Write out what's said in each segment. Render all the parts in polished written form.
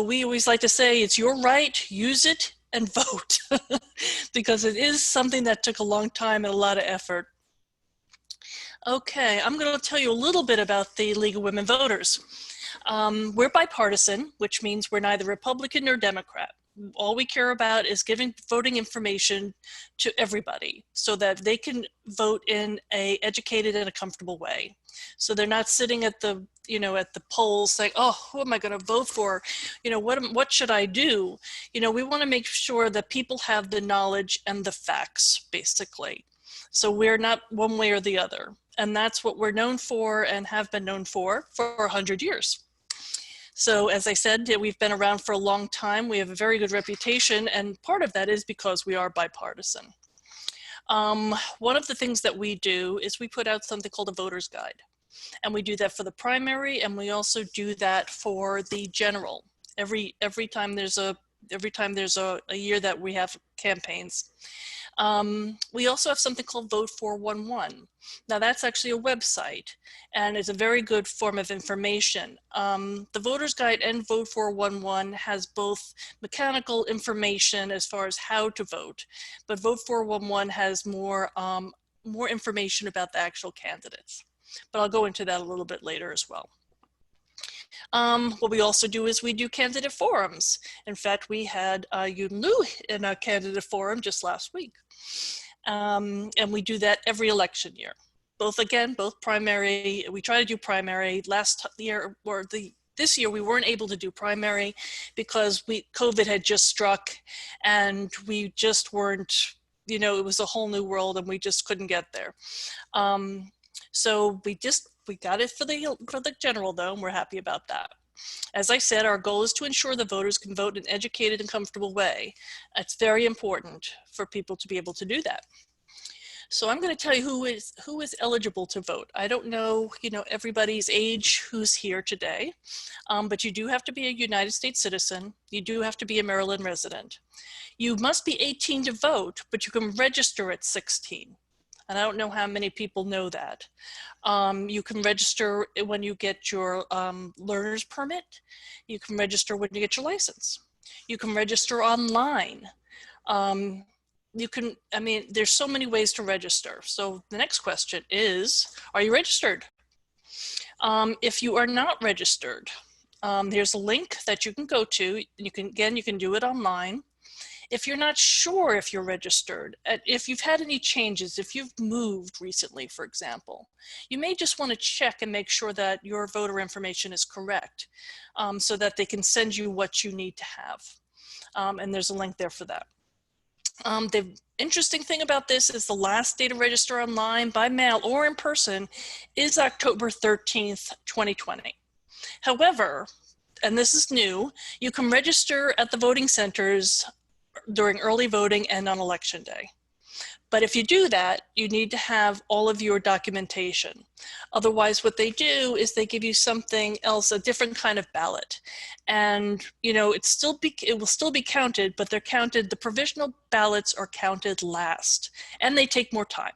we always like to say it's your right, use it, and vote, because it is something that took a long time and a lot of effort. Okay, I'm going to tell you a little bit about the League of Women Voters. We're bipartisan, which means we're neither Republican nor Democrat. All we care about is giving voting information to everybody so that they can vote in an educated and a comfortable way. So they're not sitting at the, at the polls saying, oh, who am I going to vote for? What should I do? We want to make sure that people have the knowledge and the facts, basically. So we're not one way or the other. And that's what we're known for and have been known for 100 years. So as I said, we've been around for a long time. We have a very good reputation, and part of that is because we are bipartisan. One of the things that we do is we put out something called a voter's guide. And we do that for the primary, and we also do that for the general. Every time there's a year that we have campaigns. We also have something called Vote 411. Now that's actually a website, and it's a very good form of information. The Voter's Guide and Vote 411 has both mechanical information as far as how to vote, but Vote 411 has more information about the actual candidates. But I'll go into that a little bit later as well. What we also do is we do candidate forums. In fact, we had Yun Lu in a candidate forum just last week. And we do that every election year. Both primary, we try to do primary. Last year, or this year, we weren't able to do primary because COVID had just struck, and we just weren't, it was a whole new world, and we just couldn't get there. So we got it for the general, though, and we're happy about that. As I said, our goal is to ensure the voters can vote in an educated and comfortable way. It's very important for people to be able to do that. So I'm going to tell you who is eligible to vote. I don't know, everybody's age who's here today, but you do have to be a United States citizen. You do have to be a Maryland resident. You must be 18 to vote, but you can register at 16. And I don't know how many people know that. You can register when you get your learner's permit. You can register when you get your license. You can register online. There's so many ways to register. So the next question is, are you registered? If you are not registered, there's a link that you can go to. You can do it online. If you're not sure if you're registered, if you've had any changes, if you've moved recently, for example, you may just want to check and make sure that your voter information is correct, so that they can send you what you need to have. And there's a link there for that. The interesting thing about this is the last day to register online by mail or in person is October 13th, 2020. However, and this is new, you can register at the voting centers during early voting and on election day. But if you do that, you need to have all of your documentation. Otherwise, what they do is they give you something else, a different kind of ballot. And it will still be counted, but the provisional ballots are counted last, and they take more time.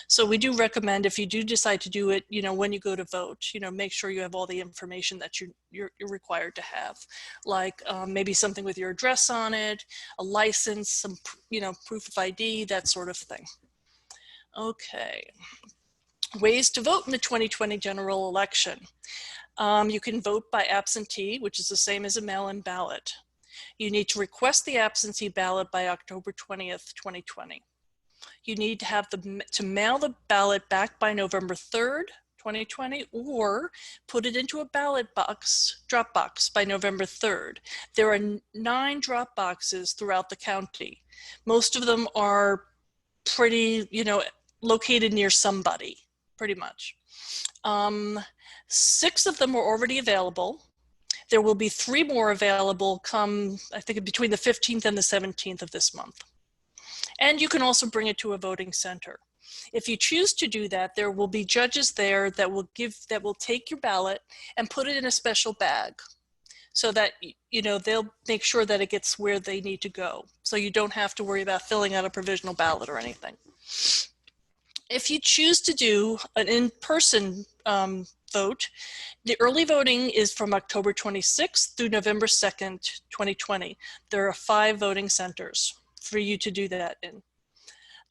So we do recommend, if you do decide to do it, when you go to vote, make sure you have all the information that you're required to have, like maybe something with your address on it, a license, some, proof of ID, that sort of thing. Okay. Ways to vote in the 2020 general election. You can vote by absentee, which is the same as a mail-in ballot. You need to request the absentee ballot by October 20th, 2020. You need to have to mail the ballot back by November 3rd, 2020, or put it into a ballot box, drop box, by November 3rd. There are 9 drop boxes throughout the county. Most of them are pretty, located near somebody, pretty much. 6 of them are already available. There will be 3 more available come, I think, between the 15th and the 17th of this month. And you can also bring it to a voting center. If you choose to do that, there will be judges there that will take your ballot and put it in a special bag so that, they'll make sure that it gets where they need to go. So you don't have to worry about filling out a provisional ballot or anything. If you choose to do an in-person vote. The early voting is from October 26th through November 2nd, 2020. There are 5 voting centers for you to do that in.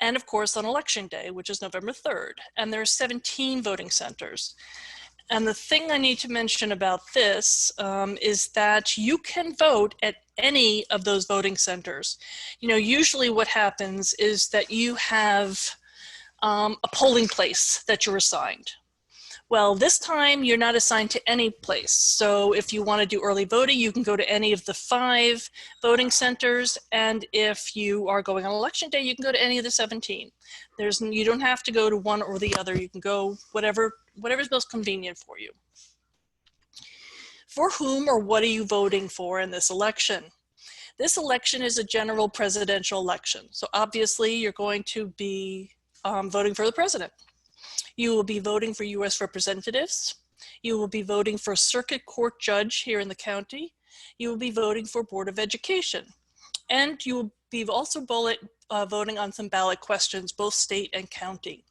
And of course on election day, which is November 3rd, and there are 17 voting centers. And the thing I need to mention about this is that you can vote at any of those voting centers. You know, usually what happens is that you have a polling place that you're assigned. Well, this time you're not assigned to any place. So if you want to do early voting, you can go to any of the 5 voting centers. And if you are going on election day, you can go to any of the 17. You don't have to go to one or the other. You can go whatever's most convenient for you. For whom or what are you voting for in this election? This election is a general presidential election. So obviously you're going to be voting for the president. You will be voting for U.S. representatives. You will be voting for a circuit court judge here in the county. You will be voting for Board of Education. And you will be also voting on some ballot questions, both state and county.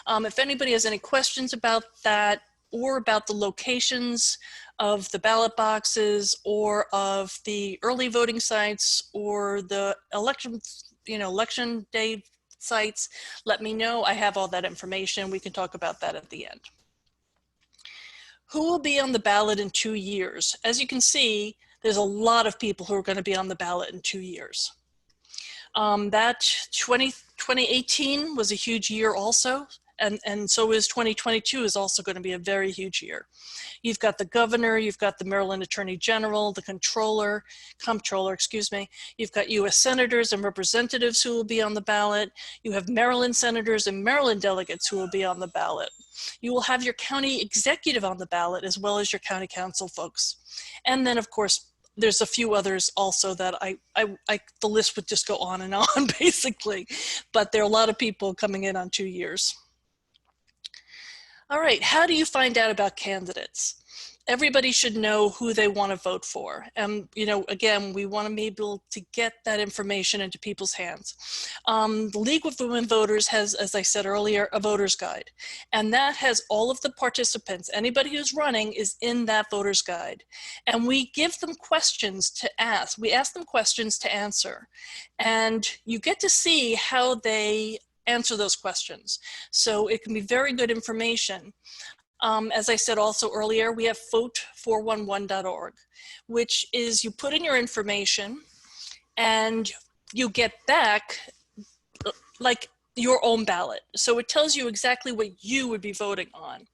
If anybody has any questions about that or about the locations of the ballot boxes or of the early voting sites or the election day sites, let me know. I have all that information. We can talk about that at the end. Who will be on the ballot in 2 years? As you can see, there's a lot of people who are going to be on the ballot in 2 years. 2018 was a huge year also, and so is 2022 is also going to be a very huge year. You've got the governor, you've got the Maryland Attorney General, the comptroller, excuse me. You've got U.S. senators and representatives who will be on the ballot. You have Maryland senators and Maryland delegates who will be on the ballot. You will have your county executive on the ballot as well as your county council folks. And then of course, there's a few others also that the list would just go on and on basically, but there are a lot of people coming in on 2 years. All right, how do you find out about candidates? Everybody should know who they want to vote for. And, you know, again, we want to be able to get that information into people's hands. The League of Women Voters has, as I said earlier, a voter's guide. And that has all of the participants. Anybody who's running is in that voter's guide. And we give them questions to ask. We ask them questions to answer. And you get to see how they answer those questions. So it can be very good information. As I said also earlier, we have vote411.org, which is you put in your information and you get back like your own ballot. So it tells you exactly what you would be voting on.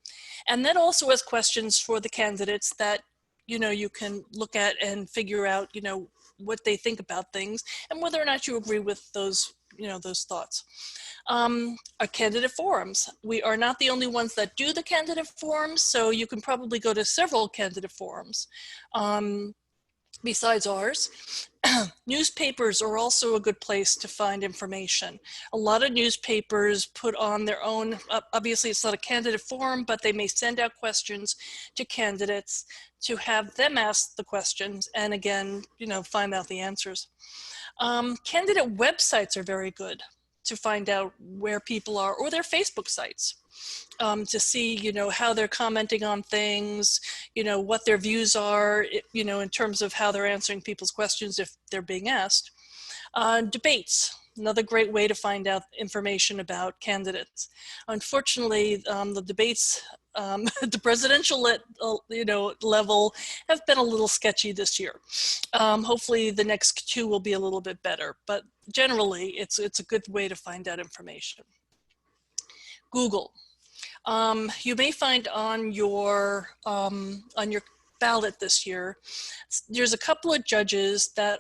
And that also has questions for the candidates that, you know, you can look at and figure out, you know, what they think about things and whether or not you agree with those, you know, those thoughts. Our candidate forums. We are not the only ones that do the candidate forums, so you can probably go to several candidate forums besides ours. Newspapers are also a good place to find information. A lot of newspapers put on their own, obviously it's not a candidate forum, but they may send out questions to candidates to have them ask the questions and again, you know, find out the answers. Candidate websites are very good to find out where people are, or their Facebook sites, to see, you know, how they're commenting on things, you know, what their views are, you know, in terms of how they're answering people's questions if they're being asked. Debates, another great way to find out information about candidates. Unfortunately, the debates at the presidential level have been a little sketchy this year. Hopefully the next 2 will be a little bit better, but generally it's a good way to find out information. Google. You may find on your ballot this year, there's a couple of judges that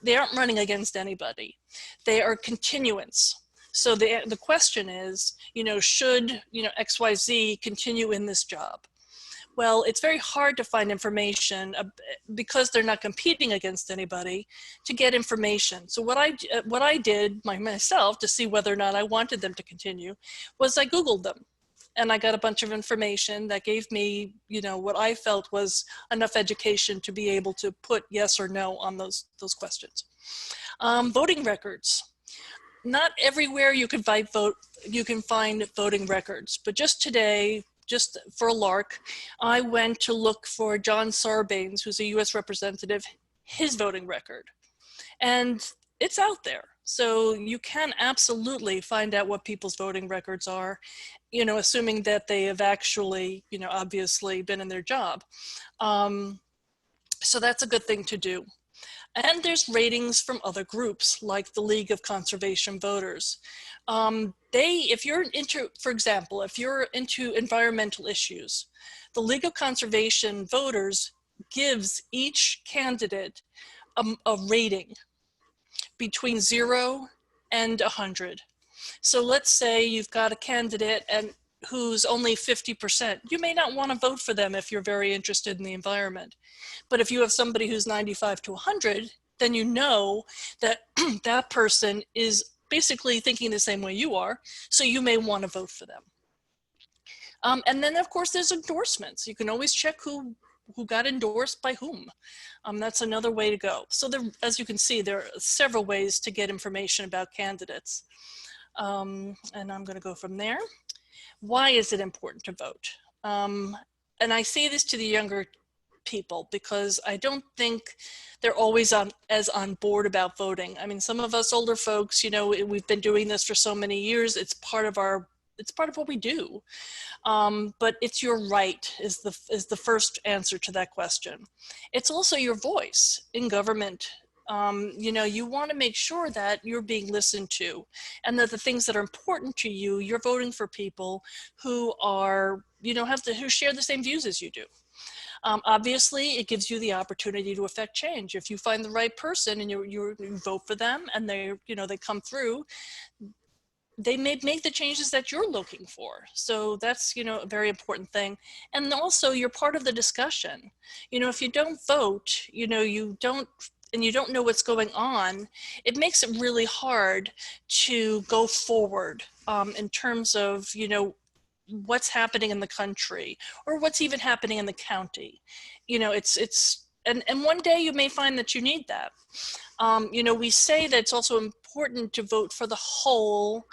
they aren't running against anybody. They are continuance. So the question is, you know, should, you know, XYZ continue in this job? Well, it's very hard to find information because they're not competing against anybody to get information. So what I did myself to see whether or not I wanted them to continue was I Googled them. And I got a bunch of information that gave me, you know, what I felt was enough education to be able to put yes or no on those questions. Voting records. Not everywhere you can find voting records, but just today, just for a lark, I went to look for John Sarbanes, who's a US representative, his voting record. And it's out there. So you can absolutely find out what people's voting records are, you know, assuming that they have actually, you know, obviously been in their job. So that's a good thing to do. And there's ratings from other groups like the League of Conservation Voters. If you're into, for example, if you're into environmental issues, the League of Conservation Voters gives each candidate a rating between 0 and 100. So let's say you've got a candidate who's only 50%. You may not want to vote for them if you're very interested in the environment. But if you have somebody who's 95 to 100, then you know that that person is basically thinking the same way you are, so you may want to vote for them. And then, of course, there's endorsements. You can always check who got endorsed by whom. That's another way to go. So there, as you can see, there are several ways to get information about candidates. And I'm going to go from there. Why is it important to vote? And I say this to the younger people because I don't think they're always as on board about voting. I mean, some of us older folks, you know, we've been doing this for so many years. It's part of what we do. But it's your right is the first answer to that question. It's also your voice in government. You know, you want to make sure that you're being listened to and that the things that are important to you, you're voting for people who are, you know, who share the same views as you do. Obviously, it gives you the opportunity to affect change. If you find the right person and you vote for them and they come through, they may make the changes that you're looking for. So that's, you know, a very important thing. And also you're part of the discussion. You know, if you don't vote, you know, you don't know what's going on, it makes it really hard to go forward in terms of, you know, what's happening in the country or what's even happening in the county. You know, and one day you may find that you need that. You know, we say that it's also important to vote for the whole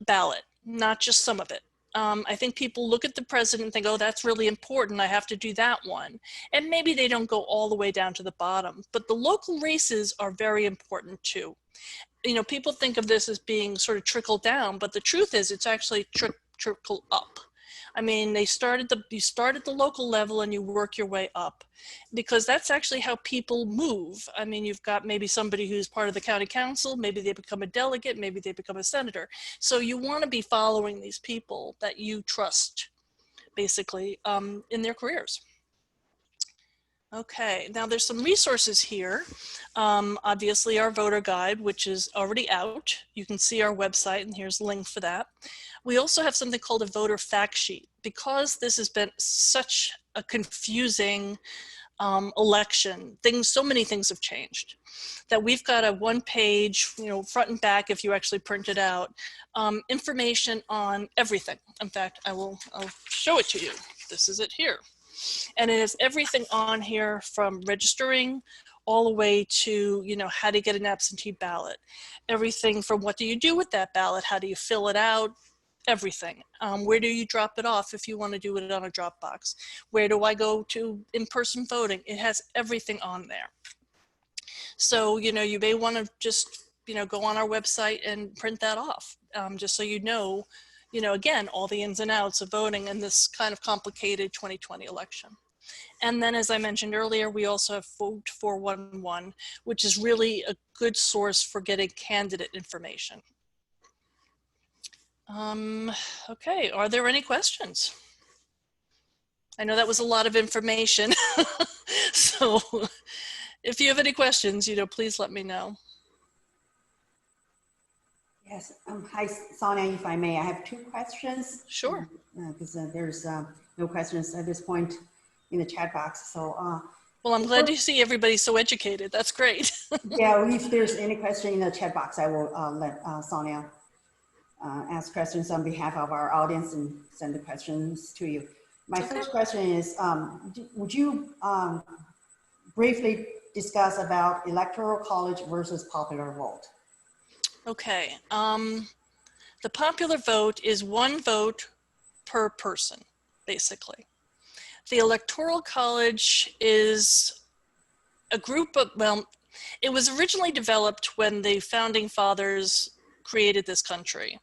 ballot, not just some of it. I think people look at the president and think, oh, that's really important, I have to do that one. And maybe they don't go all the way down to the bottom, but the local races are very important too. You know, people think of this as being sort of trickle down, but the truth is it's actually trickle up. I mean, you start at the local level and you work your way up, because that's actually how people move. I mean, you've got maybe somebody who's part of the county council, maybe they become a delegate, maybe they become a senator. So you want to be following these people that you trust, basically, in their careers. Okay, now there's some resources here. Obviously our voter guide, which is already out. You can see our website and here's a link for that. We also have something called a voter fact sheet. Because this has been such a confusing election, so many things have changed, that we've got a one-page, you know, front and back, if you actually print it out, information on everything. In fact, I'll show it to you. This is it here. And it has everything on here from registering all the way to, you know, how to get an absentee ballot. Everything from what do you do with that ballot? How do you fill it out? Everything. Where do you drop it off if you want to do it on a drop box? Where do I go to in-person voting? It has everything on there. So, you know, you may want to just, you know, go on our website and print that off, just so you know, again, all the ins and outs of voting in this kind of complicated 2020 election. And then, as I mentioned earlier, we also have Vote 411, which is really a good source for getting candidate information. Okay, are there any questions? I know that was a lot of information. So if you have any questions, you know, please let me know. Yes. Hi, Sonia, if I may, I have two questions. Sure. Because there's no questions at this point in the chat box. So, well, I'm glad to see everybody so educated. That's great. Yeah, if there's any question in the chat box, I will let Sonia ask questions on behalf of our audience and send the questions to you. My first question is, would you briefly discuss about electoral college versus popular vote? Okay. The popular vote is one vote per person. basically. The Electoral College is a group of, well, it was originally developed when the founding fathers created this country.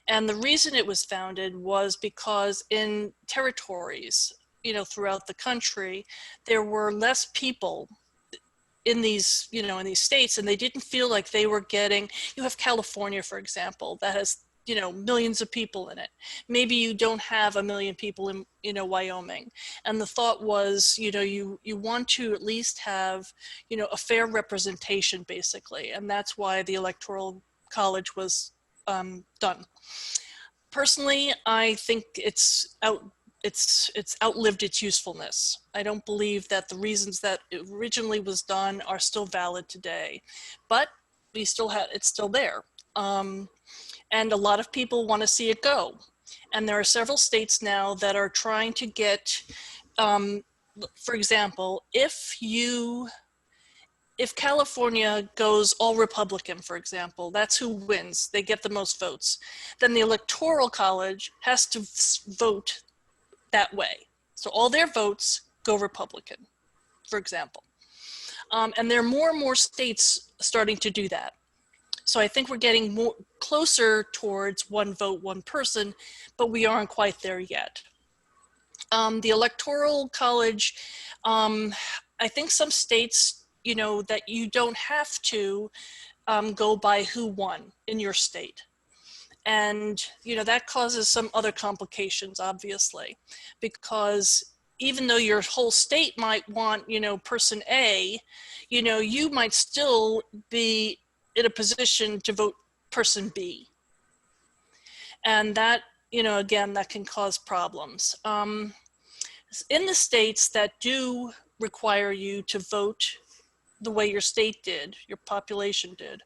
And the reason it was founded was because in territories, you know, throughout the country, there were less people in these, you know, in these states, and they didn't feel like they were getting, you have California, for example, that has, you know, millions of people in it. Maybe you don't have a million people in, you know, Wyoming. And the thought was, you know, you want to at least have, you know, a fair representation, basically. And that's why the Electoral College was done. Personally, I think it's outlived its usefulness. I don't believe that the reasons that it originally was done are still valid today, but we still have, it's still there. And a lot of people want to see it go. And there are several states now that are trying to get, for example, if California goes all Republican, for example, that's who wins, they get the most votes, then the Electoral College has to vote that way. So all their votes go Republican, for example. And there are more and more states starting to do that. So I think we're getting more closer towards one vote, one person, but we aren't quite there yet. The Electoral College, I think some states, you know, that you don't have to go by who won in your state. And, you know, that causes some other complications, obviously, because even though your whole state might want, you know, person A, you know, you might still be in a position to vote person B. And that, you know, again, that can cause problems. In the states that do require you to vote the way your state did, your population did,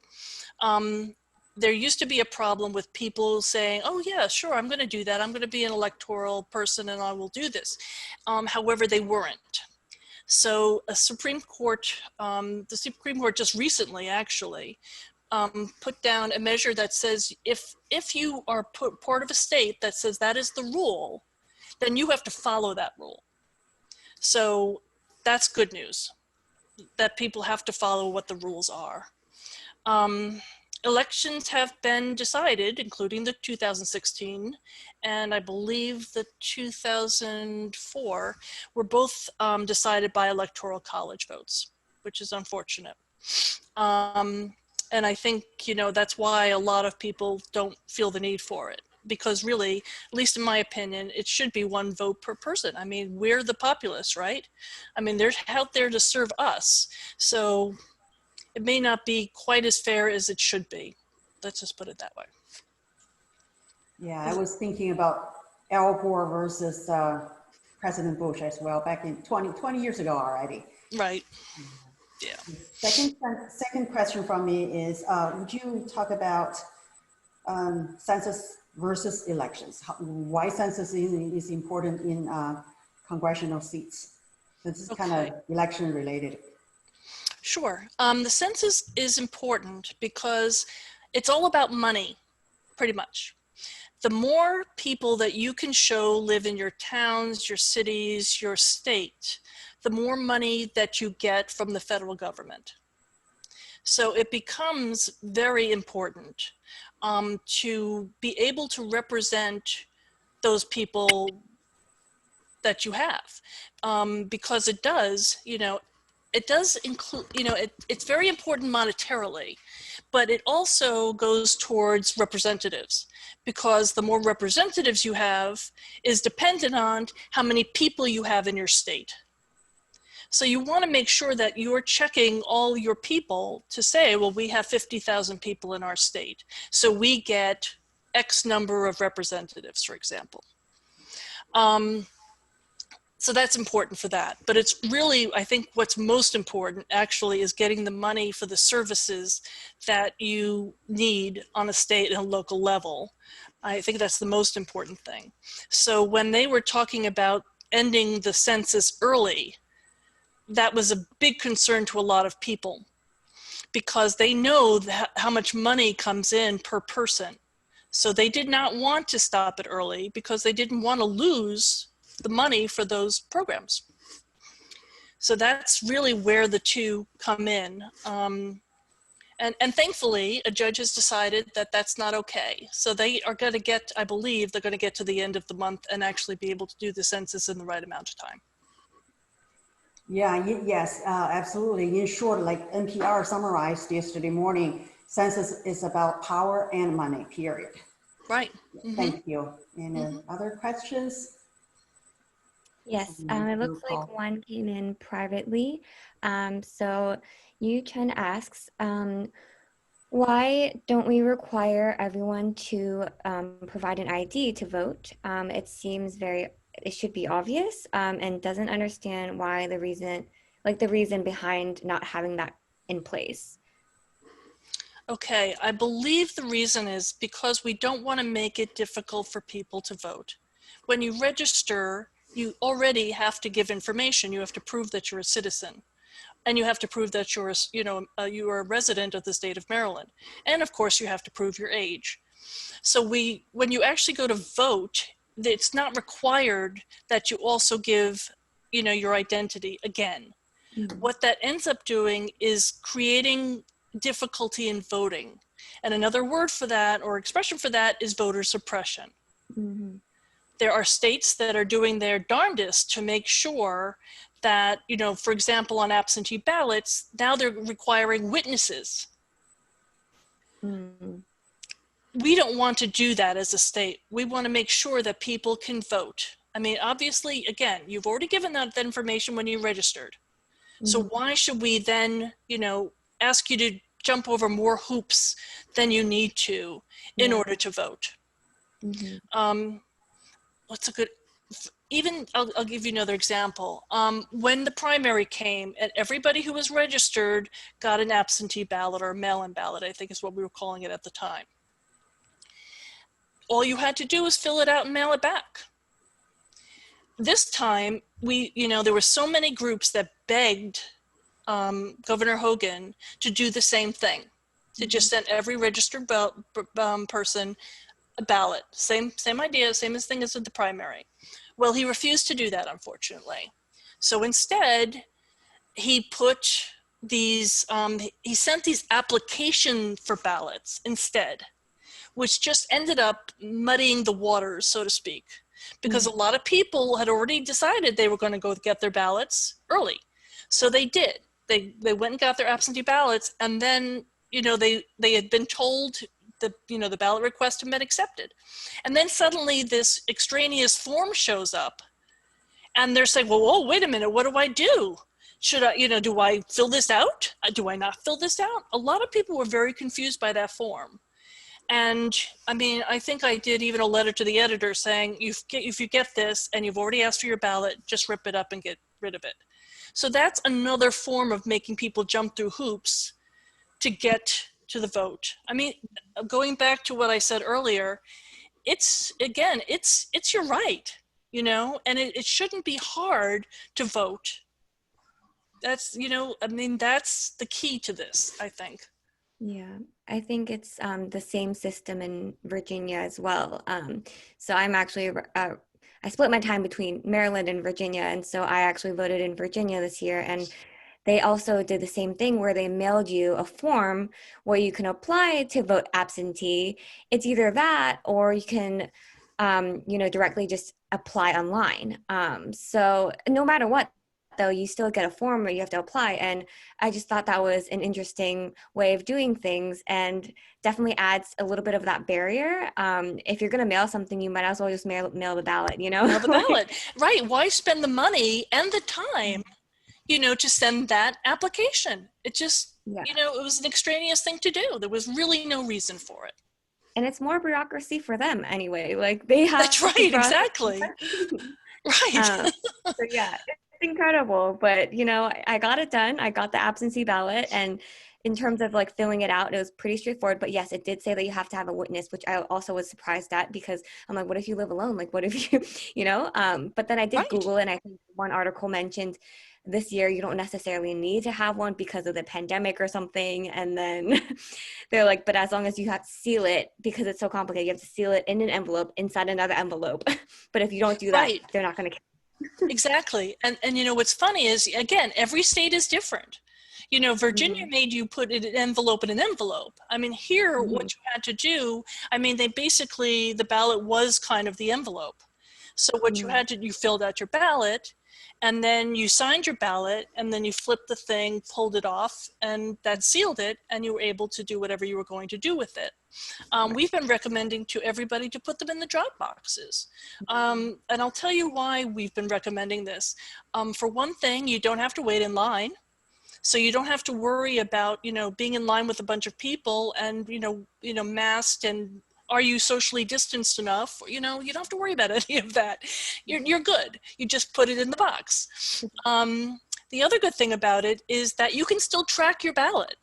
there used to be a problem with people saying, oh yeah, sure, I'm going to do that. I'm going to be an electoral person and I will do this. However, they weren't. So the Supreme Court just recently actually put down a measure that says if you are part of a state that says that is the rule, then you have to follow that rule. So that's good news, that people have to follow what the rules are. Elections have been decided, including the 2016, and I believe the 2004 were both decided by Electoral College votes, which is unfortunate. And I think, you know, that's why a lot of people don't feel the need for it, because really, at least in my opinion, it should be one vote per person. I mean, we're the populace, right? I mean, they're out there to serve us. So it may not be quite as fair as it should be. Let's just put it that way. Yeah, I was thinking about Al Gore versus President Bush as well, back in 20 years ago already. Right. Yeah. Second question from me is, would you talk about census versus elections? Why census is important in congressional seats? This is kind of election related. Sure. The census is important because it's all about money, pretty much. The more people that you can show live in your towns, your cities, your state, the more money that you get from the federal government. So it becomes very important to be able to represent those people that you have, because it does, you know, it does include, you know, it's very important monetarily, but it also goes towards representatives, because the more representatives you have is dependent on how many people you have in your state. So you want to make sure that you're checking all your people to say, well, we have 50,000 people in our state, so we get X number of representatives, for example. So that's important for that. But it's really, I think what's most important actually is getting the money for the services that you need on a state and a local level. I think that's the most important thing. So when they were talking about ending the census early, that was a big concern to a lot of people, because they know that how much money comes in per person. So they did not want to stop it early because they didn't want to lose the money for those programs. So that's really where the two come in. And thankfully, a judge has decided that that's not okay. So they are going to get, I believe, they're going to get to the end of the month and actually be able to do the census in the right amount of time. Yeah, yes, absolutely. In short, like NPR summarized yesterday morning, census is about power and money, period. Right. Thank you. And other questions? Yes, it looks like one came in privately. So Yu Chen asks, why don't we require everyone to provide an ID to vote? It seems it should be obvious, and doesn't understand why the reason behind not having that in place. Okay, I believe the reason is because we don't want to make it difficult for people to vote. When you register, you already have to give information. You have to prove that you're a citizen, and you have to prove that you're, you are a resident of the state of Maryland. And of course, you have to prove your age. So when you actually go to vote, it's not required that you also give, your identity again. Mm-hmm. What that ends up doing is creating difficulty in voting. And another word for that or expression for that is voter suppression. Mm-hmm. There are states that are doing their darndest to make sure that, for example, on absentee ballots, now they're requiring witnesses. Mm-hmm. We don't want to do that as a state. We want to make sure that people can vote. I mean, obviously, again, you've already given that information when you registered. Mm-hmm. So why should we then, ask you to jump over more hoops than you need to in order to vote? Mm-hmm. What's a good, I'll give you another example. When the primary came, and everybody who was registered got an absentee ballot or a mail-in ballot, I think is what we were calling it at the time. All you had to do was fill it out and mail it back. This time, there were so many groups that begged Governor Hogan to do the same thing, to just send every registered person a ballot. Same idea, same thing as with the primary. Well, he refused to do that, unfortunately. So instead, he put these, he sent these application for ballots instead, which just ended up muddying the waters, so to speak, because a lot of people had already decided they were going to go get their ballots early. So they did. They went and got their absentee ballots, and then, they had been told that, the ballot request had been accepted. And then suddenly this extraneous form shows up, and they're saying, well, whoa, wait a minute, what do I do? Should I, do I fill this out? Do I not fill this out? A lot of people were very confused by that form. And I mean, I think I did even a letter to the editor saying, if you get this and you've already asked for your ballot, just rip it up and get rid of it. So that's another form of making people jump through hoops to get to the vote. I mean, going back to what I said earlier, it's your right, and it shouldn't be hard to vote. That's, that's the key to this, I think. Yeah, I think it's the same system in Virginia as well. So I'm actually, I split my time between Maryland and Virginia. And so I actually voted in Virginia this year. And they also did the same thing where they mailed you a form where you can apply to vote absentee. It's either that or you can, directly just apply online. So no matter what, though, you still get a form where you have to apply. And I just thought that was an interesting way of doing things and definitely adds a little bit of that barrier. If you're going to mail something, you might as well just mail the ballot, Mail the ballot, right. Why spend the money and the time, to send that application? It just, it was an extraneous thing to do. There was really no reason for it. And it's more bureaucracy for them anyway. Like they have. That's right, exactly. Right. So yeah. Incredible, but I got it done. I got the absentee ballot, and in terms of like filling it out, it was pretty straightforward. But yes, it did say that you have to have a witness, which I also was surprised at because I'm like, what if you live alone? Like, what if you, But then I did Google, and I think one article mentioned this year you don't necessarily need to have one because of the pandemic or something. And then they're like, but as long as you have to seal it, because it's so complicated, you have to seal it in an envelope inside another envelope. But if you don't do that, they're not going to Exactly. And you know, what's funny is, again, every state is different. You know, Virginia made you put it in envelope in an envelope. I mean, here, what you had to do, I mean, they basically, the ballot was kind of the envelope. So what you had to, you filled out your ballot, and then you signed your ballot, and then you flipped the thing, pulled it off, and that sealed it, and you were able to do whatever you were going to do with it. We've been recommending to everybody to put them in the drop boxes. And I'll tell you why we've been recommending this. For one thing, you don't have to wait in line. So you don't have to worry about, you know, being in line with a bunch of people and, masked, and are you socially distanced enough? You know, you don't have to worry about any of that. You're good. You just put it in the box. The other good thing about it is that you can still track your ballot.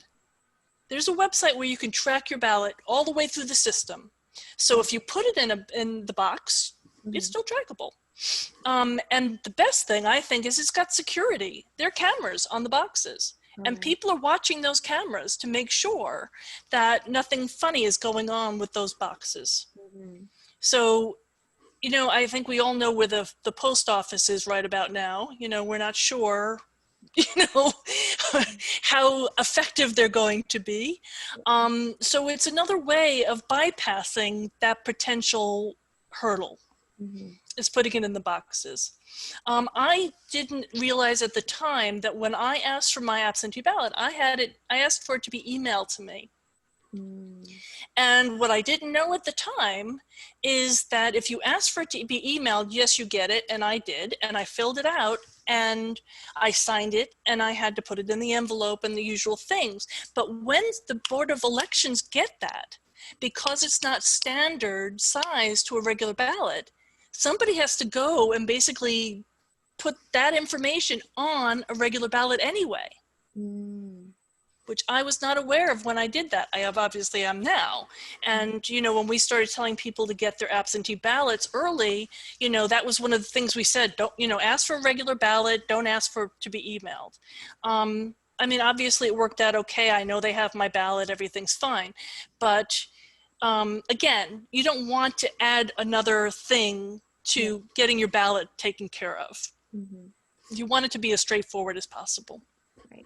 There's a website where you can track your ballot all the way through the system. So if you put it in the box, it's still trackable. And the best thing, I think, is it's got security. There are cameras on the boxes. And people are watching those cameras to make sure that nothing funny is going on with those boxes. So, you know, I think we all know where the post office is right about now. You know, we're not sure, you know, how effective they're going to be. So it's another way of bypassing that potential hurdle. Is putting it in the boxes. I didn't realize at the time that when I asked for my absentee ballot, I asked for it to be emailed to me. And what I didn't know at the time is that if you ask for it to be emailed, yes, you get it. And I did, and I filled it out and I signed it and I had to put it in the envelope and the usual things. But when the Board of Elections get that, because it's not standard size to a regular ballot, somebody has to go and basically put that information on a regular ballot anyway, which I was not aware of when I did that. I obviously am now. And, you know, when we started telling people to get their absentee ballots early, you know, that was one of the things we said, don't, you know, ask for a regular ballot, don't ask for it to be emailed. I mean, obviously it worked out okay. I know they have my ballot, everything's fine. But again, you don't want to add another thing to getting your ballot taken care of. You want it to be as straightforward as possible. Right.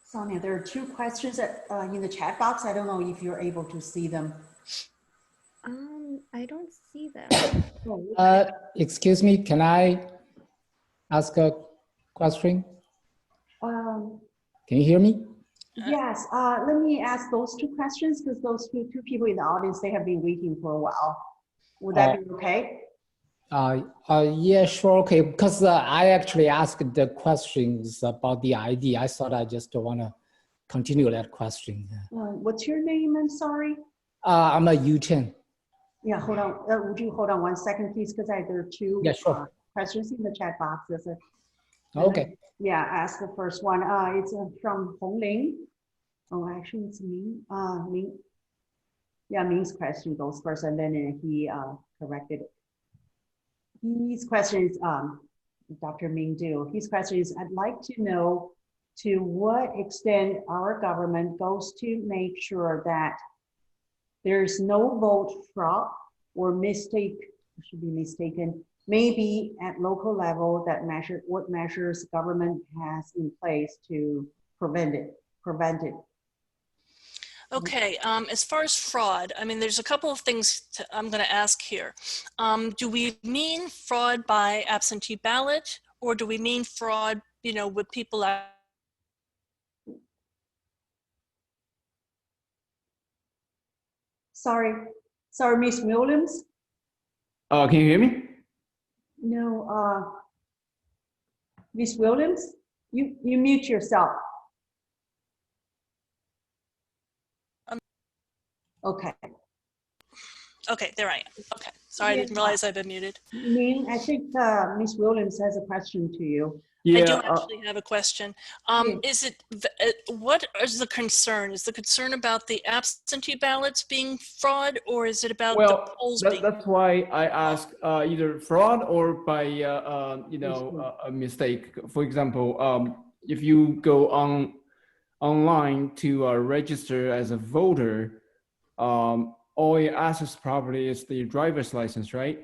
Sonia, there are two questions that, in the chat box. I don't know if you're able to see them. I don't see them. Excuse me, can I ask a question? Can you hear me? Yes, let me ask those two questions because those two people in the audience, they have been waiting for a while. Would that be okay? Yeah, sure, okay. Because I actually asked the questions about the ID. I thought I just want to continue that question. What's your name? I'm sorry. I'm a Yu-Chen. Yeah, hold on. Would you hold on 1 second, please? Because there are two questions in the chat box. Okay. Yeah, ask the first one. It's from Hong Ling. Oh, actually, it's Ming. Ming. Yeah, Ming's question goes first, and then he corrected it. His question is, Dr. Ming Du. His question is, I'd like to know to what extent our government goes to make sure that there's no vote fraud or mistake, should be mistaken, maybe at local level, that what measures government has in place to prevent it. Okay, as far as fraud, I mean, there's a couple of things I'm going to ask here. Do we mean fraud by absentee ballot, or do we mean fraud, you know, with people out? Sorry, Miss Williams. Can you hear me? No, Miss Williams, you mute yourself. Okay. Okay, there I am. Okay, sorry, I didn't realize I'd been muted. Ming, I think Miss Williams has a question to you. Yeah, I do actually have a question. Is it, what is the concern? Is the concern about the absentee ballots being fraud, or is it about the polls being? That's why I ask either fraud or by you know, a mistake. For example, if you go online to register as a voter, all it asks probably is the driver's license, right?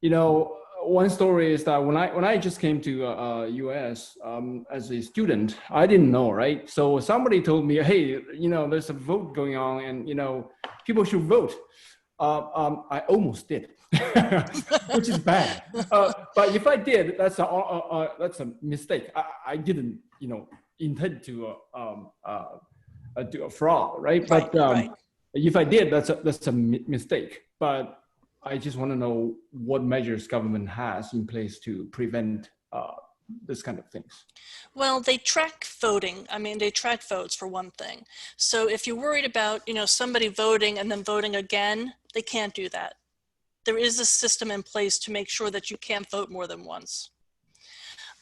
You know, one story is that when I just came to US as a student, I didn't know, right? So somebody told me, hey, there's a vote going on, and people should vote. I almost did, which is bad. But if I did, that's a mistake. I didn't, intend to do a fraud, right? But Right. if I did, that's a mistake. But I just want to know what measures government has in place to prevent this kind of things. Well, they track voting. I mean, they track votes for one thing. So if you're worried about, somebody voting and then voting again, they can't do that. There is a system in place to make sure that you can't vote more than once.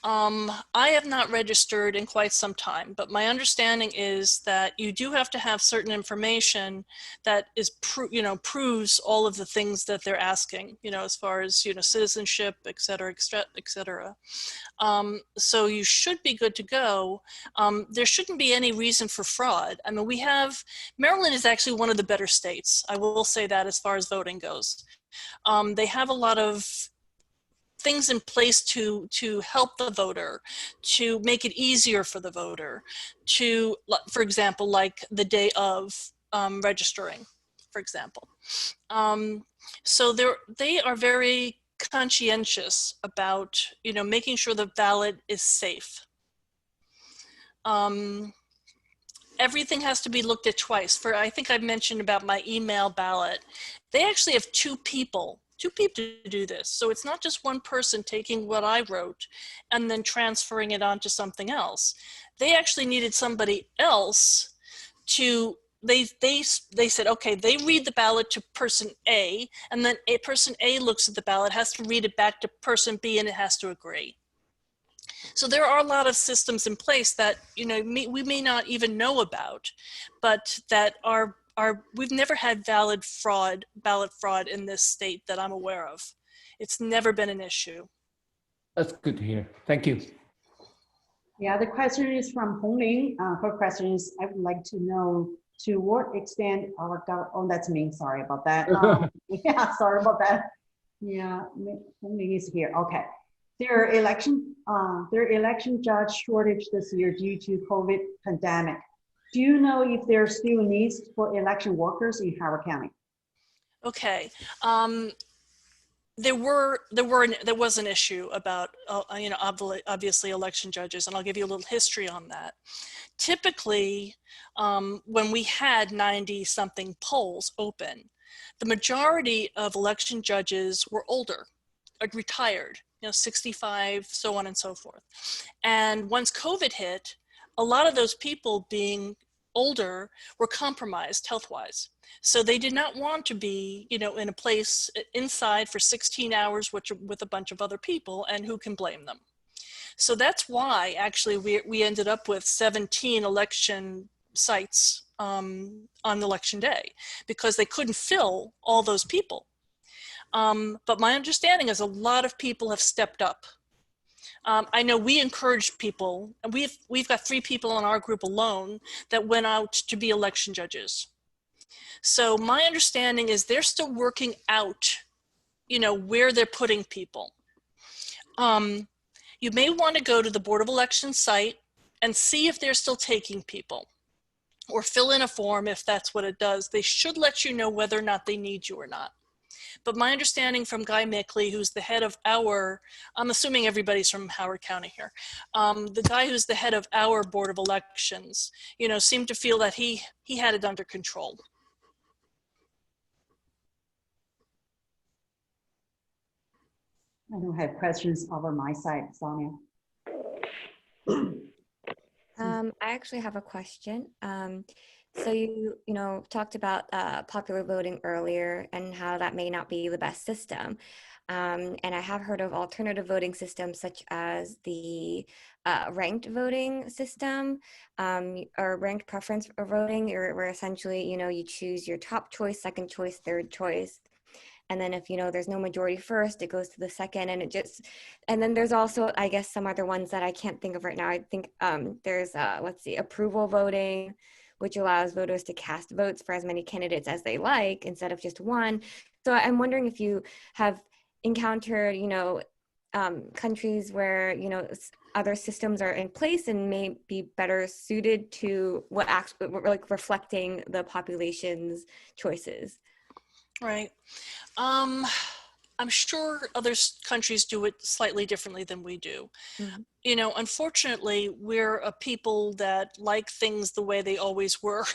I have not registered in quite some time, but my understanding is that you do have to have certain information that is, proves all of the things that they're asking, as far as, citizenship, et cetera, et cetera. So you should be good to go. There shouldn't be any reason for fraud. I mean, Maryland is actually one of the better states. I will say that as far as voting goes. They have a lot of things in place to help the voter, to make it easier for the voter, for example, like the day of registering, for example. So they are very conscientious about, making sure the ballot is safe. Everything has to be looked at twice. I think I've mentioned about my email ballot. They actually have two people to do this. So it's not just one person taking what I wrote and then transferring it onto something else. They actually needed somebody else they said, okay, they read the ballot to person A, and then person A looks at the ballot, has to read it back to person B, and it has to agree. So there are a lot of systems in place that, we may not even know about, but that we've never had ballot fraud in this state that I'm aware of. It's never been an issue. That's good to hear. Thank you. Yeah, the question is from Hongling. Her question is, I would like to know to what extent our government, oh, that's me, sorry about that. Yeah, sorry about that. Yeah, Hongling is here, okay. Their election judge shortage this year due to COVID pandemic. Do you know if there are still needs for election workers in Howard County? Okay, there was an issue about obviously election judges, and I'll give you a little history on that. Typically, when we had 90-something polls open, the majority of election judges were older, retired, 65, so on and so forth. And once COVID hit, a lot of those people being older were compromised health-wise. So they did not want to be, in a place inside for 16 hours with a bunch of other people, and who can blame them? So that's why actually we ended up with 17 election sites on election day, because they couldn't fill all those people. But my understanding is a lot of people have stepped up. I know we encouraged people, and we've got 3 people in our group alone that went out to be election judges. So my understanding is they're still working out, where they're putting people. You may want to go to the Board of Elections site and see if they're still taking people, or fill in a form if that's what it does. They should let you know whether or not they need you or not. But my understanding from Guy Mickley, who's the head of I'm assuming everybody's from Howard County here, the guy who's the head of our Board of Elections, seemed to feel that he had it under control. I don't have questions over my side, Sonia. I actually have a question. So you talked about popular voting earlier and how that may not be the best system. And I have heard of alternative voting systems such as the ranked voting system or ranked preference voting, where essentially, you choose your top choice, second choice, third choice. And then if, there's no majority first, it goes to the second, and and then there's also, I guess, some other ones that I can't think of right now. I think there's, approval voting, which allows voters to cast votes for as many candidates as they like instead of just one. So I'm wondering if you have encountered, countries where, you know, other systems are in place and may be better suited to what actually, like, reflecting the population's choices. Right. I'm sure other countries do it slightly differently than we do. Mhm. You know, unfortunately, we're a people that like things the way they always were.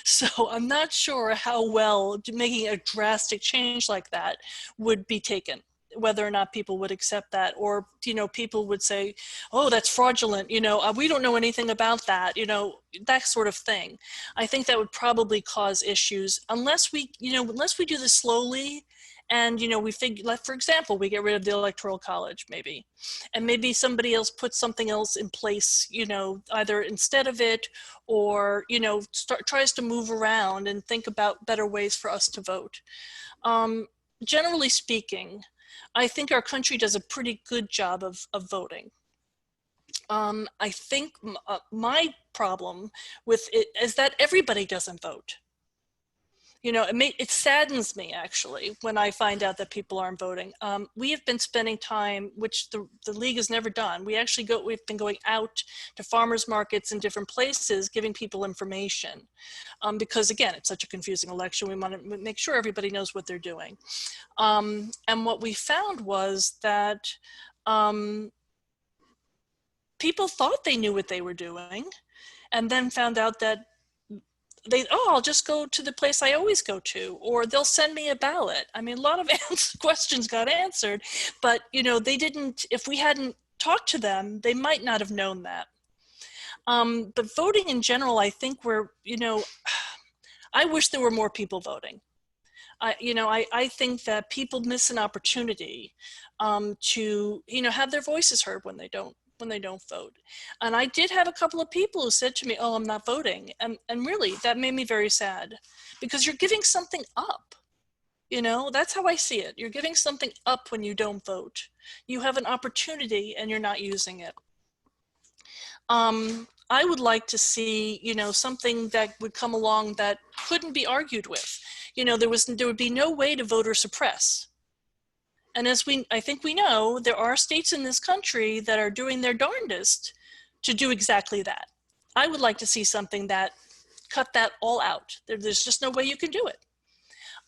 So I'm not sure how well making a drastic change like that would be taken, whether or not people would accept that, or, you know, people would say, oh, that's fraudulent, you know, we don't know anything about that, you know, that sort of thing. I think that would probably cause issues unless we, you know, unless we do this slowly. And, you know, we figure, like, for example, we get rid of the electoral college maybe, and maybe somebody else puts something else in place, you know, either instead of it, or, you know, tries to move around and think about better ways for us to vote. Generally speaking, I think our country does a pretty good job of voting. I think my problem with it is that everybody doesn't vote. You know, it saddens me actually when I find out that people aren't voting. We have been spending time, which the league has never done. We've been going out to farmers markets in different places, giving people information. Because again, it's such a confusing election. We want to make sure everybody knows what they're doing. And what we found was that people thought they knew what they were doing, and then found out that I'll just go to the place I always go to, or they'll send me a ballot. I mean, a lot of questions got answered, but, you know, they didn't, if we hadn't talked to them, they might not have known that. But voting in general, I think you know, I wish there were more people voting. I think that people miss an opportunity to, you know, have their voices heard when they don't vote. And I did have a couple of people who said to me, oh, I'm not voting. And really, that made me very sad, because you're giving something up. You know, that's how I see it. You're giving something up when you don't vote. You have an opportunity and you're not using it. I would like to see, you know, something that would come along that couldn't be argued with. You know, there would be no way to voter suppress. And as I think we know, there are states in this country that are doing their darndest to do exactly that. I would like to see something that cut that all out. There's just no way you can do it.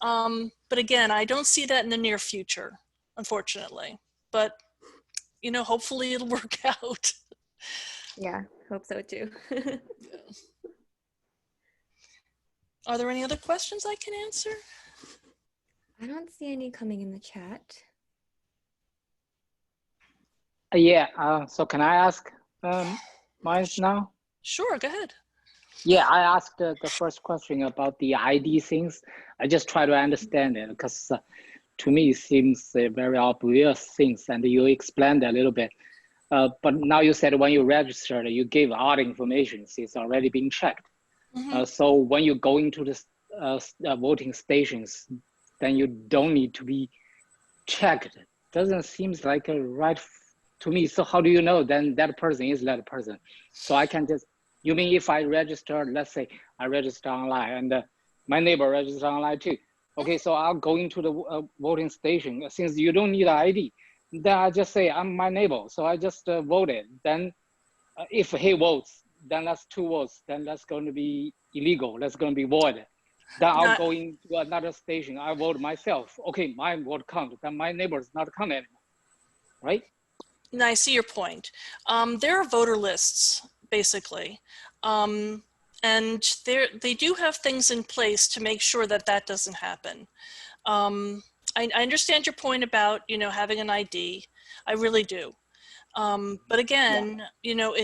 But again, I don't see that in the near future, unfortunately. But, you know, hopefully it'll work out. Yeah, hope so too. Are there any other questions I can answer? I don't see any coming in the chat. Yeah, so can I ask mine now? Sure, go ahead. Yeah, I asked the first question about the ID things. I just try to understand it, because to me it seems very obvious things, and you explained a little bit. But now you said when you registered, you gave all the information, so it's already been checked. Mm-hmm. So when you go into the voting stations, then you don't need to be checked. Doesn't seem like a right to me. So how do you know then that person is that person? So I can just, you mean if I register, let's say I register online and my neighbor register online too. Okay, so I'll go into the voting station. Since you don't need an ID, then I just say I'm my neighbor. So I just voted. Then if he votes, then that's 2 votes. Then that's going to be illegal. That's going to be void. Then I'll go into another station. I vote myself. Okay, my vote count. Then my neighbor's not count anymore, right? No, I see your point. There are voter lists, basically. And they do have things in place to make sure that that doesn't happen. I understand your point about, you know, having an ID. I really do. But again, you know,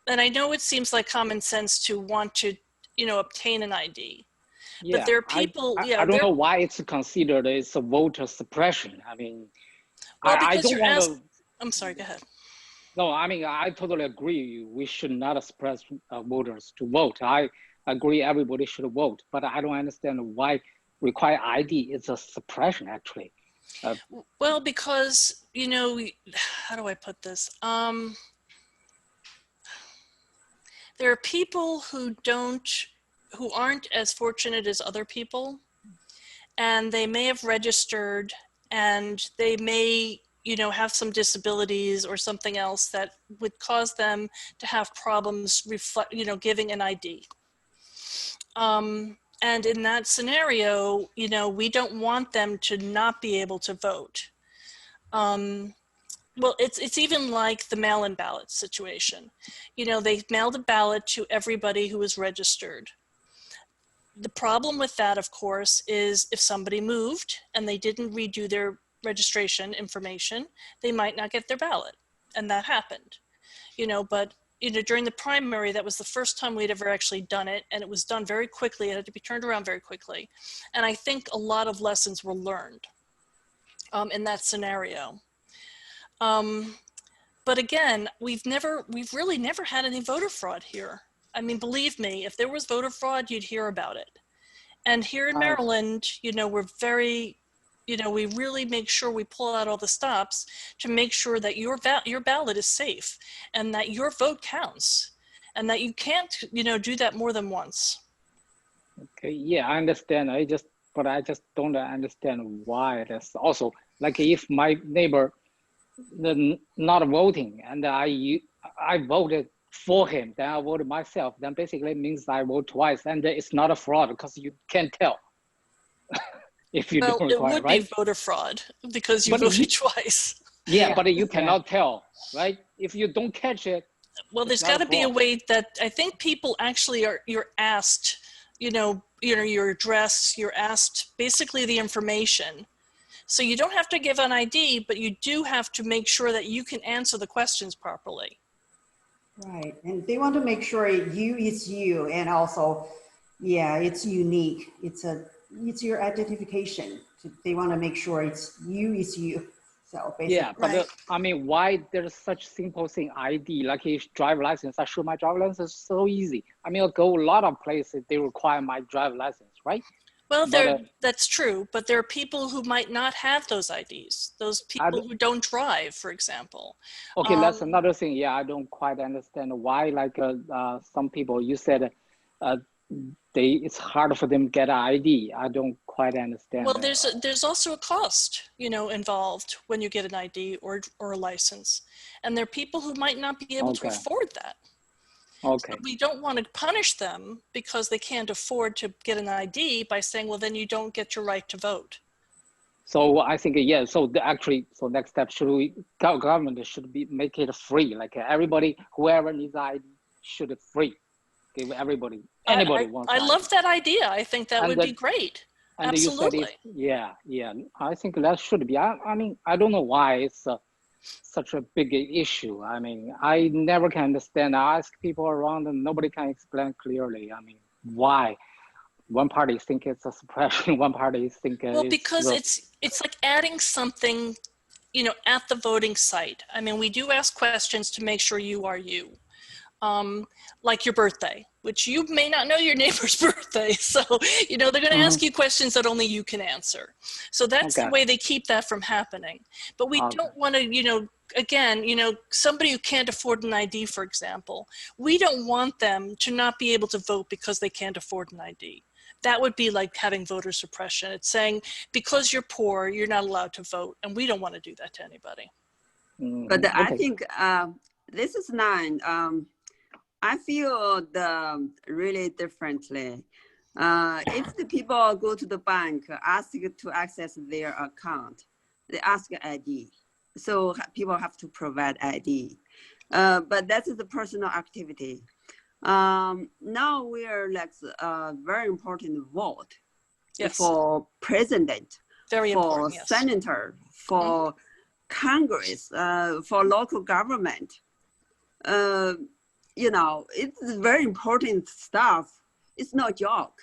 and I know it seems like common sense to want to, you know, obtain an ID. Yeah, but there are people, I don't know why it's considered it's a voter suppression. I mean, well, I because don't want to. I'm sorry, go ahead. No, I mean, I totally agree. We should not suppress voters to vote. I agree everybody should vote, but I don't understand why require ID is a suppression actually. Well, because, you know, how do I put this? There are people who aren't as fortunate as other people, and they may have registered, and they may, have some disabilities or something else that would cause them to have problems giving an ID. And in that scenario, we don't want them to not be able to vote. Well, it's even like the mail-in ballot situation. They mailed a ballot to everybody who was registered. The problem with that, of course, is if somebody moved and they didn't redo their registration information, they might not get their ballot. And that happened, but during the primary, that was the first time we'd ever actually done it. And it was done very quickly. It had to be turned around very quickly. And I think a lot of lessons were learned in that scenario. But again, we've really never had any voter fraud here. I mean, believe me, if there was voter fraud, you'd hear about it. And here in Maryland, we're very, we really make sure we pull out all the stops to make sure that your ballot is safe and that your vote counts and that you can't, do that more than once. Okay, yeah, I understand. But I just don't understand why. That's also like if my neighbor not voting and I voted for him, then I voted myself, then basically means I vote twice, and it's not a fraud because you can't tell. If you don't require, it would be voter fraud because you voted twice. Yeah, but you cannot tell, right? If you don't catch it. Well, there's got to be a way that I think people actually you're asked, your address, you're asked basically the information. So you don't have to give an ID, but you do have to make sure that you can answer the questions properly. Right, and they want to make sure you is you, and also, yeah, it's unique. It's your identification. They want to make sure it's you is you. So basically, yeah, but I mean, why there's such simple thing ID, like a driver license? I show my driver license, so easy. I mean, I'll go a lot of places, they require my driver license, right? Well, that's true, but there are people who might not have those IDs. Those people who don't drive, for example. Okay, that's another thing. Yeah, I don't quite understand why, like some people, you said it's hard for them to get an ID. I don't quite understand. Well, there's also a cost, involved when you get an ID or a license. And there are people who might not be able to afford that. Okay. So we don't want to punish them because they can't afford to get an ID by saying, well, then you don't get your right to vote. So I think, yeah, so next step, government should make it free. Like everybody, whoever needs ID should it free. Give everybody, anybody wants I love that idea. I think that would be great. And absolutely. You said yeah, I think that should be. I mean, I don't know why it's such a big issue. I mean, I never can understand. I ask people around and nobody can explain clearly. I mean, why? One party think it's a suppression, one party think well, because it's like adding something, at the voting site. I mean, we do ask questions to make sure you are you. Like your birthday, which you may not know your neighbor's birthday. So, they're going to ask you questions that only you can answer. So that's the way they keep that from happening. But we don't want to, again, somebody who can't afford an ID, for example, we don't want them to not be able to vote because they can't afford an ID. That would be like having voter suppression. It's saying, because you're poor, you're not allowed to vote. And we don't want to do that to anybody. But I think this is not, I feel really differently. If the people go to the bank, ask to access their account, they ask ID. So people have to provide ID. But that is the personal activity. Now we are like a very important vote for president, for senator, for Congress, for local government. It's very important stuff. It's no joke.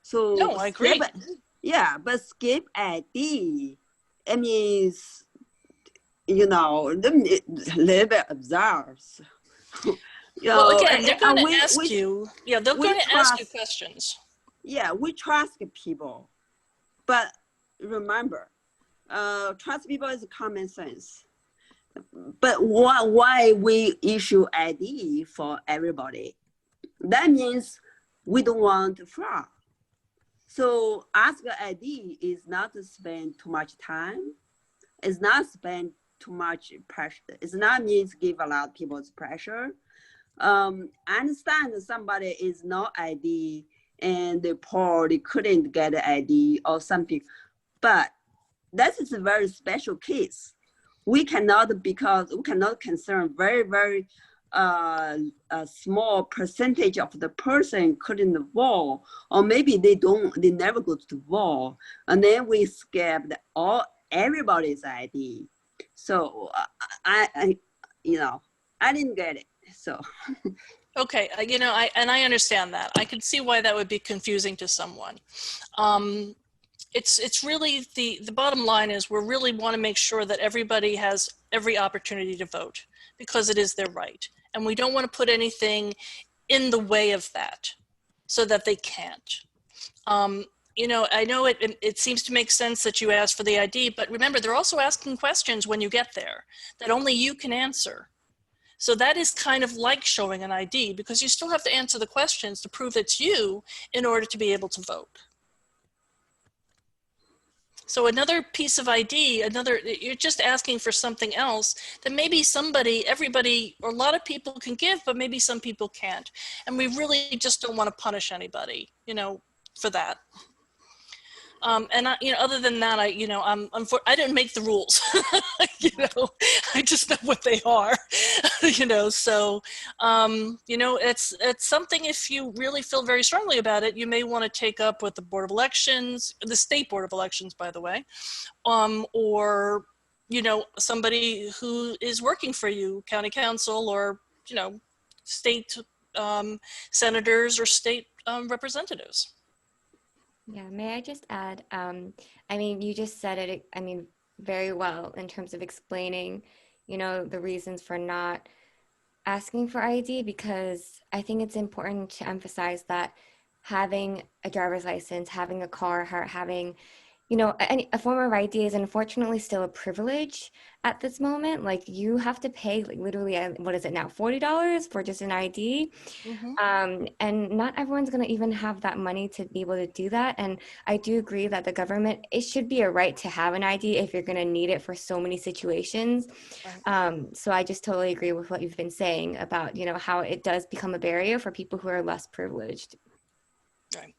So no, I agree. But skip ID, it means, a little bit absurd. Well, again, they're going to ask you. Yeah, they're going to ask you questions. Yeah, we trust people, but remember, trust people is common sense. But why we issue ID for everybody? That means we don't want fraud. So ask ID is not to spend too much time. It's not spend too much pressure. It's not means give a lot of people pressure. I understand somebody is not ID and they poor, they couldn't get an ID or something, but that is a very special case. We cannot, because we cannot concern very a small percentage of the person couldn't vote, or maybe they never go to vote, and then we skipped everybody's ID. So I didn't get it. So okay, I understand that. I can see why that would be confusing to someone. It's really the bottom line is we really want to make sure that everybody has every opportunity to vote, because it is their right, and we don't want to put anything in the way of that so that they can't. I know it seems to make sense that you ask for the ID, but remember, they're also asking questions when you get there that only you can answer. So that is kind of like showing an ID, because you still have to answer the questions to prove it's you in order to be able to vote. So another piece of ID, you're just asking for something else that maybe everybody, or a lot of people can give, but maybe some people can't. And we really just don't want to punish anybody, for that. Other than that, I didn't make the rules. I just know what they are. So it's something, if you really feel very strongly about it, you may want to take up with the Board of Elections, the State Board of Elections, by the way, or somebody who is working for you, county council, or state senators or state representatives. Yeah, may I just add, you just said it, very well in terms of explaining, the reasons for not asking for ID, because I think it's important to emphasize that having a driver's license, having a car, having, a form of ID is unfortunately still a privilege at this moment. Like, you have to pay literally, what is it now, $40 for just an ID? Mm-hmm. And not everyone's going to even have that money to be able to do that. And I do agree that the government, it should be a right to have an ID if you're going to need it for so many situations. Right. So I just totally agree with what you've been saying about, how it does become a barrier for people who are less privileged. Right.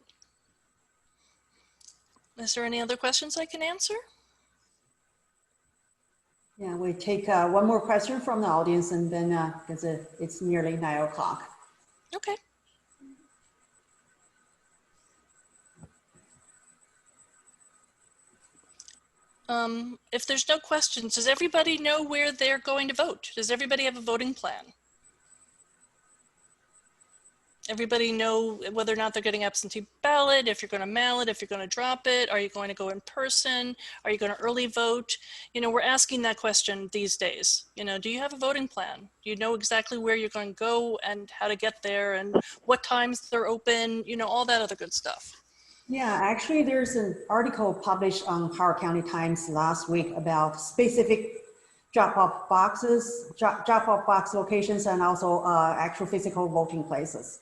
Is there any other questions I can answer? Yeah, we take one more question from the audience, and then because it's nearly 9 o'clock. Okay. If there's no questions, does everybody know where they're going to vote? Does everybody have a voting plan? Everybody know whether or not they're getting absentee ballot, if you're going to mail it, if you're going to drop it, are you going to go in person? Are you going to early vote? We're asking that question these days. Do you have a voting plan? Do you know exactly where you're going to go and how to get there and what times they're open? All that other good stuff. Yeah, actually there's an article published on Howard County Times last week about specific drop-off box locations, and also actual physical voting places.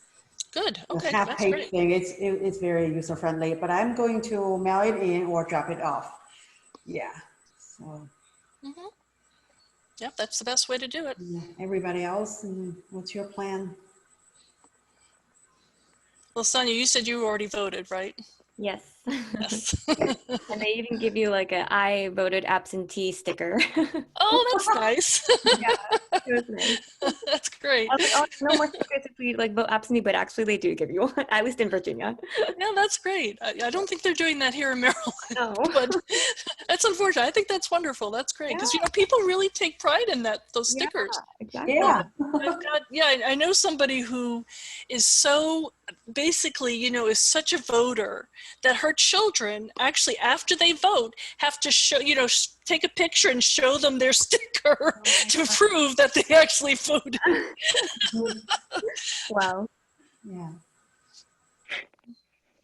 Good. Okay. The half-page thing. It's very user-friendly, but I'm going to mail it in or drop it off. Yeah. So. Mm-hmm. Yep, that's the best way to do it. Yeah. Everybody else, what's your plan? Well, Sonia, you said you already voted, right? Yes. Yes. And they even give you like a "I voted absentee" sticker. Oh, that's nice. Yeah, it was nice. That's great. I was like, oh, no more stickers if we vote absentee, but actually they do give you one, at least in Virginia. Yeah, that's great. I don't think they're doing that here in Maryland. No. But that's unfortunate. I think that's wonderful. That's great, because people really take pride in those stickers. Yeah, exactly. Yeah. I know somebody who is so basically, is such a voter that her children actually, after they vote, have to show, take a picture and show them their sticker to prove that they actually voted. Wow. Yeah.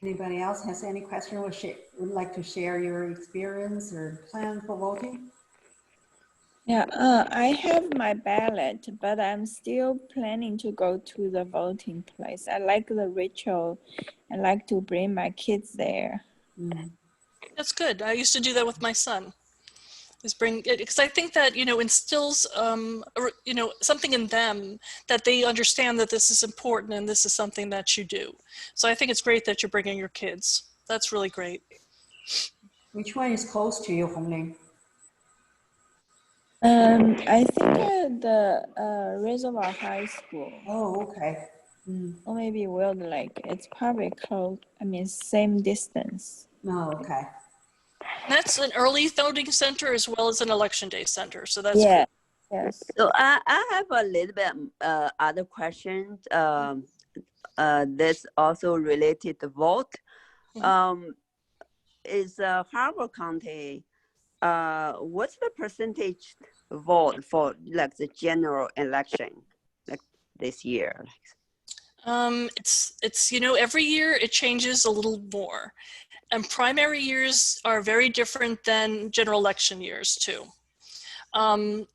Anybody else has any question or would like to share your experience or plan for voting? Yeah, I have my ballot, but I'm still planning to go to the voting place. I like the ritual. I like to bring my kids there. Mm. That's good. I used to do that with my son. is bring it, because I think that, you know, instills, you know, something in them that they understand that this is important and this is something that you do. So I think it's great that you're bringing your kids. That's really great. Which one is close to you, Hongling? I think the Reservoir High School. Oh, okay. Or maybe Wild Lake. It's probably close. I mean, same distance. No, okay. That's an early voting center as well as an election day center. So that's Yeah. cool. Yes. So I have a little bit other questions. That's also related to vote. Is Harbor County, what's the percentage vote for like the general election, like this year? It's, you know, every year it changes a little more, and primary years are very different than general election years too.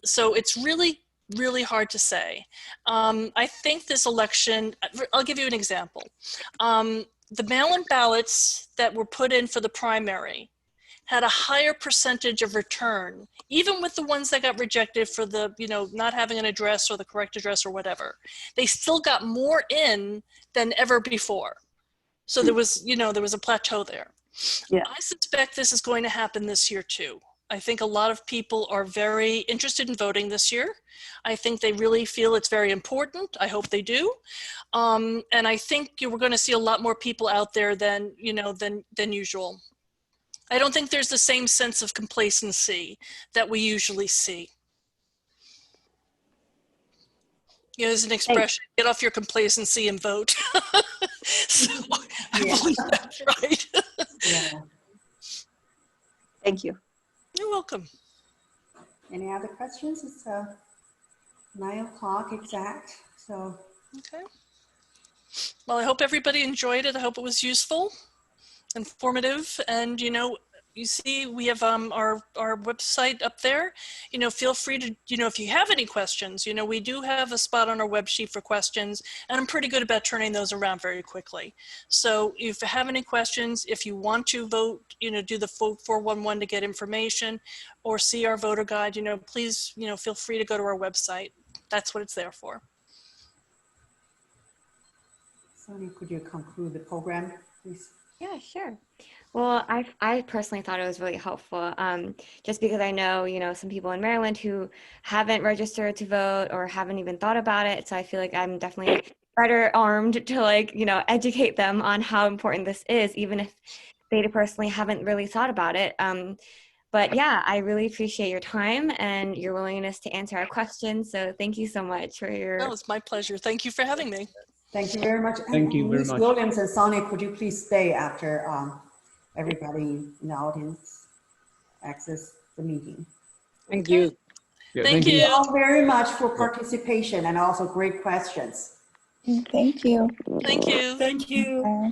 So it's really, really hard to say. I think this election, I'll give you an example. The mail-in ballots that were put in for the primary had a higher percentage of return, even with the ones that got rejected for the, you know, not having an address or the correct address or whatever. They still got more in than ever before. So there was, you know, there was a plateau there. Yeah. I suspect this is going to happen this year too. I think a lot of people are very interested in voting this year. I think they really feel it's very important. I hope they do. And I think we're going to see a lot more people out there than, you know, than usual. I don't think there's the same sense of complacency that we usually see. You know, there's an expression, get off your complacency and vote. So I believe that's right. Yeah. Thank you. You're welcome. Any other questions? It's 9 o'clock exact. So. Okay. Well, I hope everybody enjoyed it. I hope it was useful, informative, and, you know, you see we have our website up there. You know, feel free to, you know, if you have any questions, you know, we do have a spot on our web sheet for questions, and I'm pretty good about turning those around very quickly. So if you have any questions, if you want to vote, you know, do the vote 411 to get information or see our voter guide, you know, please, you know, feel free to go to our website. That's what it's there for. Sonia, could you conclude the program, please? Yeah, sure. Well, I personally thought it was really helpful, just because I know, you know, some people in Maryland who haven't registered to vote or haven't even thought about it. So I feel like I'm definitely better armed to, like, you know, educate them on how important this is, even if they personally haven't really thought about it. But yeah, I really appreciate your time and your willingness to answer our questions. So thank you so much for your... Oh, it's my pleasure. Thank you for having me. Thank you very much. Thank you very Ms. much. Williams and Sonia, could you please stay after everybody in the audience access the meeting? Thank you. Yeah, Thank Thank you you. all very much for participation and also great questions. Thank you. Thank you. Thank you.